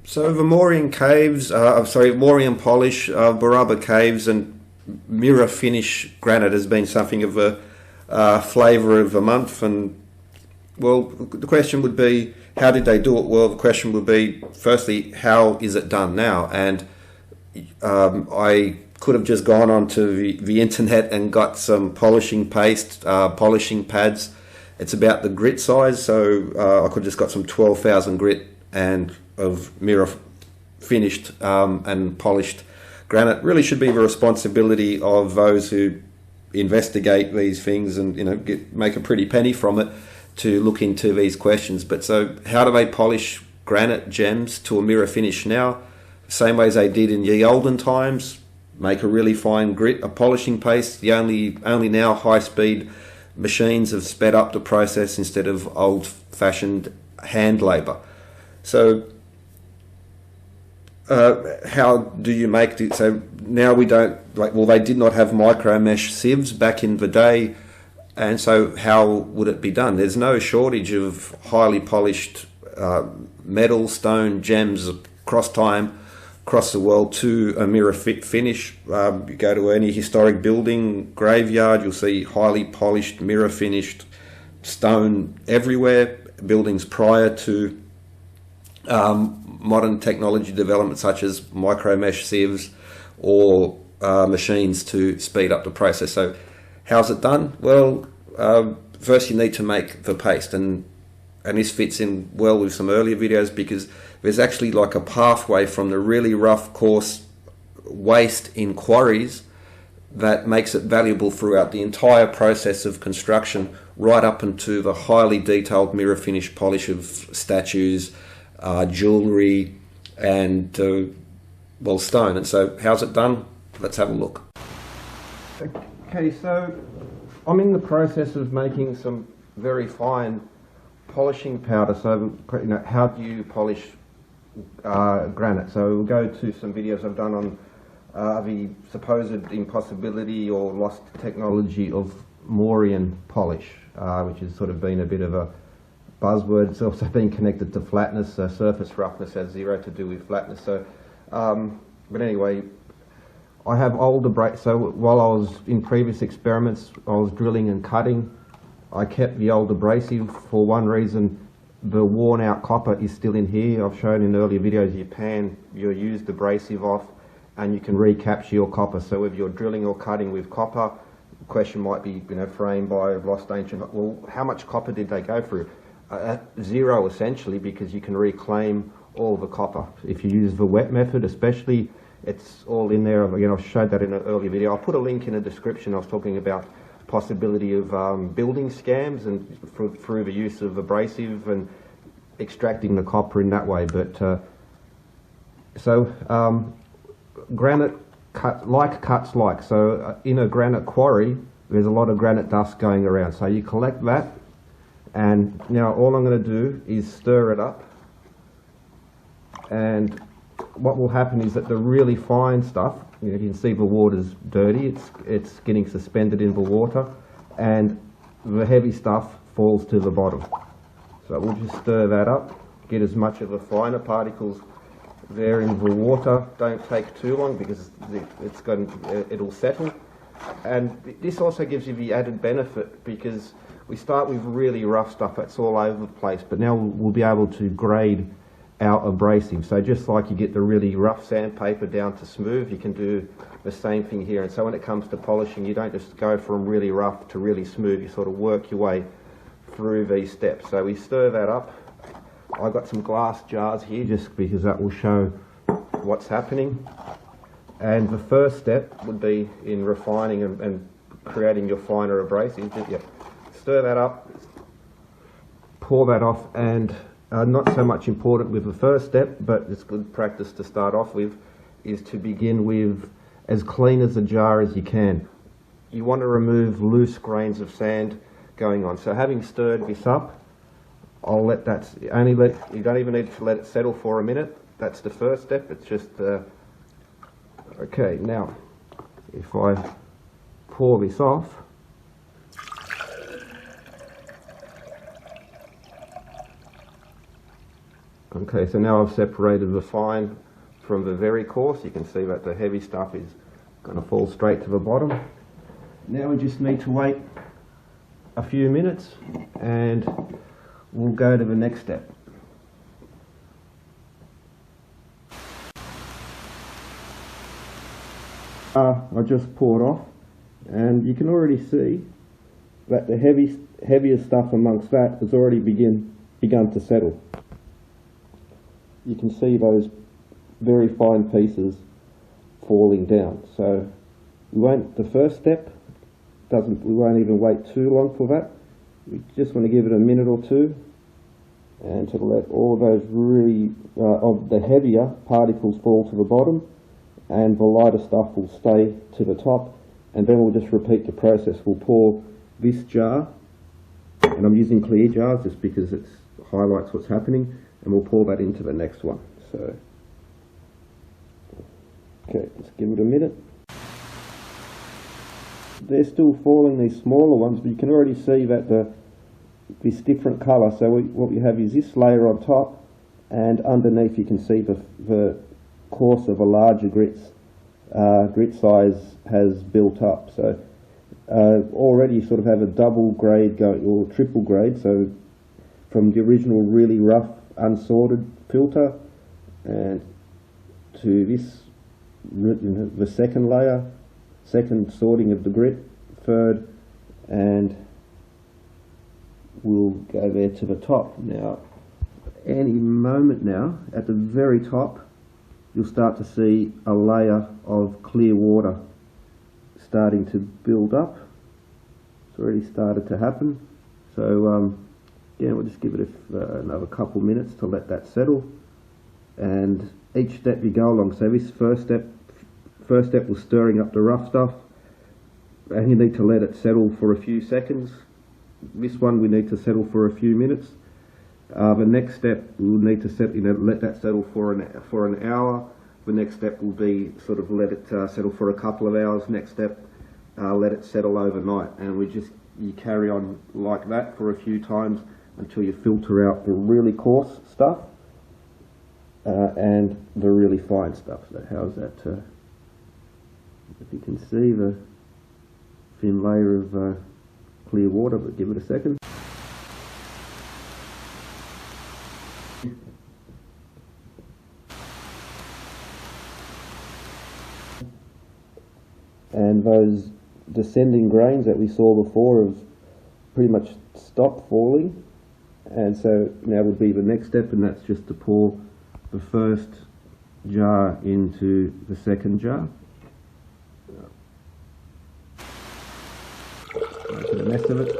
So Vomorian caves, Vomorian polish, Baraba caves, and mirror finish granite has been something of a flavour of the month. And well, the question would be, how did they do it? Well, the question would be, firstly, how is it done now? And I could have just gone onto the internet and got some polishing paste, polishing pads. It's about the grit size, so I could have just got some 12,000 grit and of mirror finished and polished granite. Really should be the responsibility of those who investigate these things and make a pretty penny from it to look into these questions. But so how do they polish granite gems to a mirror finish now? Same way as they did in the olden times. Make a really fine grit, a polishing paste. The only now high speed machines have sped up the process instead of old fashioned hand labour. So how do you make it? So now we don't, they did not have micro mesh sieves back in the day, and so how would it be done? There's no shortage of highly polished metal, stone, gems across time, across the world to a mirror finish. You go to any historic building, graveyard, you'll see highly polished, mirror finished stone everywhere. Buildings prior to modern technology development such as micro mesh sieves or machines to speed up the process. So how's it done? Well, first you need to make the paste, and this fits in well with some earlier videos because there's actually like a pathway from the really rough, coarse waste in quarries that makes it valuable throughout the entire process of construction, right up into the highly detailed mirror finish polish of statues, jewellery, and stone. And so how's it done? Let's have a look. Okay, so I'm in the process of making some very fine polishing powder. So how do you polish granite? So we'll go to some videos I've done on the supposed impossibility or lost technology of Morian polish, which has sort of been a bit of a buzzword. It's also been connected to flatness. Surface roughness has zero to do with flatness. So, but anyway, I have older so while I was in previous experiments, I was drilling and cutting. I kept the old abrasive for one reason. The worn out copper is still in here. I've shown in earlier videos you pan your used abrasive off and you can recapture your copper. So if you're drilling or cutting with copper, the question might be, framed by lost ancient, well, how much copper did they go through? Zero essentially, because you can reclaim all the copper. If you use the wet method especially, it's all in there. Again, I showed that in an earlier video. I'll put a link in the description. I was talking about possibility of building scams and through the use of abrasive and extracting the copper in that way. But granite cuts like. So in a granite quarry, there's a lot of granite dust going around. So you collect that, and now all I'm going to do is stir it up. And what will happen is that the really fine stuff, you can see the water's dirty, it's getting suspended in the water, and the heavy stuff falls to the bottom. So we'll just stir that up, get as much of the finer particles there in the water. Don't take too long because it'll settle. And this also gives you the added benefit because we start with really rough stuff that's all over the place, but now we'll be able to grade our abrasive. So just like you get the really rough sandpaper down to smooth, you can do the same thing here. And so when it comes to polishing, you don't just go from really rough to really smooth, you sort of work your way through these steps. So we stir that up. I've got some glass jars here just because that will show what's happening. And the first step would be in refining and creating your finer abrasive. Stir that up, pour that off, and not so much important with the first step, but it's good practice to start off with, is to begin with as clean as a jar as you can. You want to remove loose grains of sand going on. So having stirred this up, I'll let that, you don't even need to let it settle for a minute. That's the first step. It's just, okay, now, if I pour this off, Okay, so now I've separated the fine from the very coarse. You can see that the heavy stuff is going to fall straight to the bottom. Now we just need to wait a few minutes and we'll go to the next step. I just poured off, and you can already see that the heavier stuff amongst that has already begun to settle. You can see those very fine pieces falling down. So the first step we won't even wait too long for that. We just want to give it a minute or two, and to let all those really of the heavier particles fall to the bottom, and the lighter stuff will stay to the top. And then we'll just repeat the process. We'll pour this jar, and I'm using clear jars just because it highlights what's happening, and we'll pour that into the next one. So, okay, let's give it a minute. They're still falling, these smaller ones, but you can already see that this different colour. So what we have is this layer on top, and underneath you can see the course of a larger grit size has built up. So already you sort of have a double grade or triple grade. So from the original really rough unsorted filter and to this, the second layer, second sorting of the grit, third, and we'll go there to the top. Now, any moment now, at the very top, you'll start to see a layer of clear water starting to build up. It's already started to happen. So yeah, we'll just give it another couple minutes to let that settle. And each step you go along, so this first step was stirring up the rough stuff, and you need to let it settle for a few seconds. This one we need to settle for a few minutes. The next step we'll need to let that settle for an hour. The next step will be sort of let it settle for a couple of hours. Next step, let it settle overnight, and you carry on like that for a few times until you filter out the really coarse stuff and the really fine stuff. So how's that? If you can see the thin layer of clear water, but give it a second. And those descending grains that we saw before have pretty much stopped falling, and so now would be the next step, and that's just to pour the first jar into the second jar. Making a mess of it.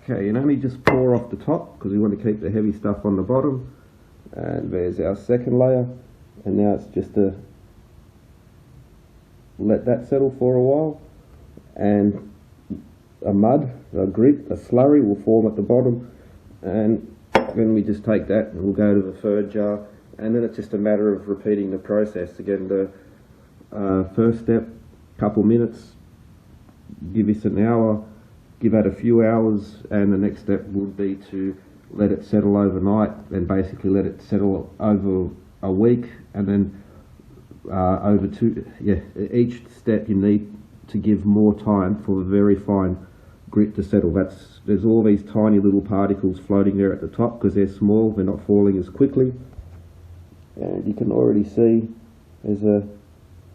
Okay, and only just pour off the top because we want to keep the heavy stuff on the bottom. And there's our second layer, and now it's just to let that settle for a while, and a grit, a slurry will form at the bottom, and then we just take that and we'll go to the third jar, and then it's just a matter of repeating the process again. The first step, couple minutes, give this an hour, give that a few hours, and the next step would be to let it settle overnight, and basically let it settle over a week, and then over each step you need to give more time for the very fine grit to settle. There's all these tiny little particles floating there at the top because they're small, they're not falling as quickly, and you can already see there's a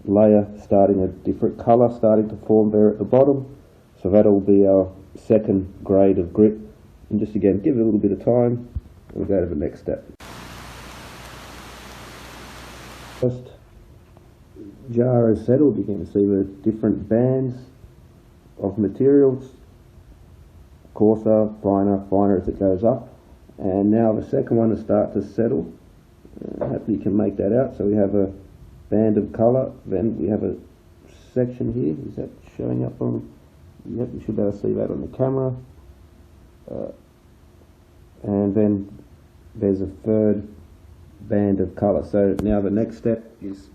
layer starting a different colour starting to form there at the bottom. So that'll be our second grade of grit, and just again give it a little bit of time and we'll go to the next step. First jar is settled. You can see the different bands of materials, coarser, finer as it goes up, and now the second one will start to settle. Hopefully you can make that out. So we have a band of colour, then we have a section here. Is that showing up on? Yep, you should be able to see that on the camera. And then there's a third band of colour. So now the next step is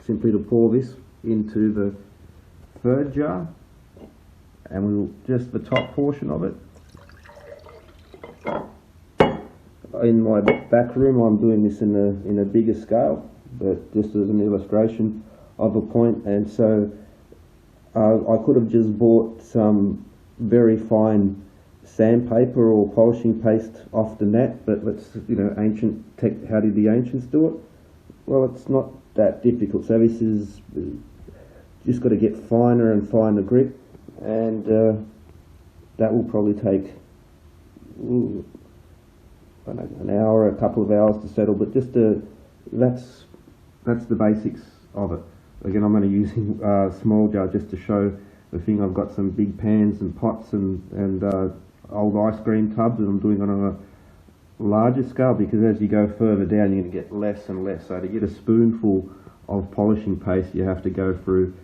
simply to pour this into the third jar, and we'll just the top portion of it, in my back room I'm doing this in a bigger scale, but just as an illustration of a point. And so I could have just bought some very fine sandpaper or polishing paste off the net, but let's, ancient tech, how did the ancients do it? Well, it's not that difficult. So this is just got to get finer and finer grit, and that will probably take I don't know, an hour, a couple of hours to settle. But just that's the basics of it. Again, I'm only using a small jar just to show the thing. I've got some big pans and pots and old ice cream tubs, and I'm doing it on a larger scale, because as you go further down you're going to get less and less. So to get a spoonful of polishing paste you have to go through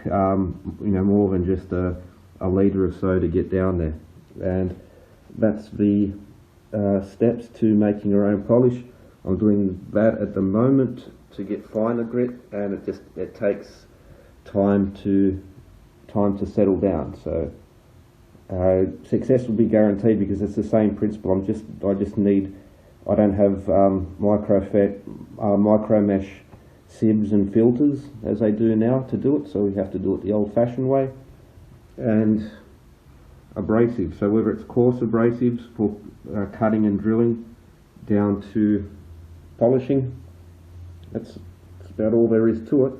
more than just a litre or so to get down there. And that's the steps to making your own polish. I'm doing that at the moment to get finer grit, and it takes time to settle down. So success will be guaranteed, because it's the same principle. I don't have micro mesh sieves and filters as they do now to do it, so we have to do it the old-fashioned way. And abrasives, so whether it's coarse abrasives for cutting and drilling down to polishing, that's about all there is to it.